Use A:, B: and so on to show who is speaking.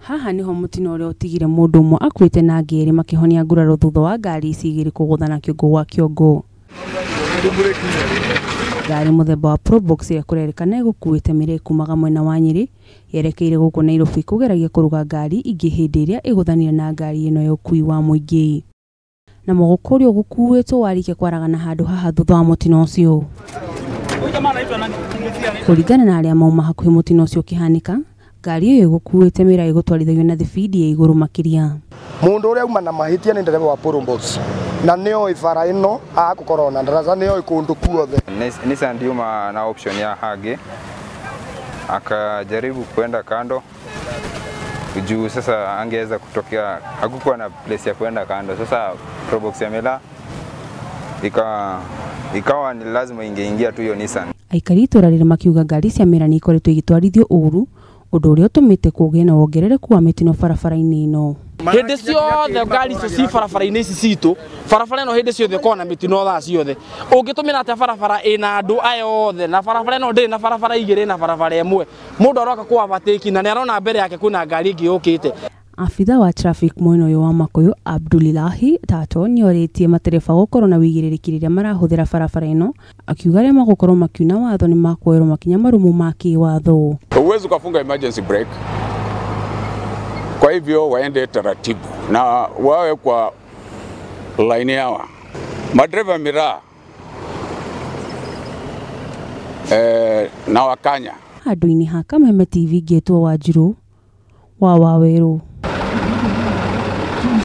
A: Haha niho mutino uria utigire mundu umwe akuite na ngeri makihonia nguraro thutha wa ngari ici igiri kuguthana kiongo gwa kiongo. Ngari muthemba wa probox ya kurerekana igukuite mire kumaga mwena wa Nyeri yerekeire guku Nairobi kugeragia kuruga ngari ingi hindi iria iguthanire na ngari ino ya ukui wa muingi. Na mogokori ugukuitwo warike kwaragana handu haha thutha wa mutino ucio. Kuringana na aria mauma hakuhi mutino ucio kihanika, ngari iyo igukuite mira igutwarithagio na thibidi ya iguru makiria.
B: Mundu uria uma na mahitia ni ndereva wa probox na nio ifara ino akukorwo na ndaraza nio ikundu kuothe.
C: Nissan ndiuma na option ya hage akajaribu kwenda kando juu sasa angeweza kutokea, hakukuwa na place ya kwenda kando. Sasa probox ya mela ikawa ni lazima ingeingia tu hiyo Nissan.
A: Aikari turarire makiuga ngari cia mera ni ikoretwo igitwarithio uuru, undu uria utumite kugie na wongerereku wa mitino barabara-ini ino.
D: Hindi ciothe ngari icio ci barabara-ini ici citu, barabara ino hindi ciothe kona mitino thaa ciothe. Ungitumira ate barabara ina andu ayothe na barabara ino ndi na barabara igiri na barabara imwe, mundu aroka ku overtake na ni arona mbere yake kuna ngari ingi yukite. Afitha wa traffic mwena uyu wa Makuyu Abdulilahi Tato ni oritie matereba gukorwo na wigiririki riria marahuthira barabara ino, akiuga aria magukorwo makiuna watho ni makuerwo makinya marumu ma kiwatho.
E: Uwezo kufunga emergency brake, kwa hivyo waende taratibu na wawe kwa line yao. Madereva miraa na wakanya
A: handu-ini ha Kameme TV Getwo Wanjiru wa Waweru.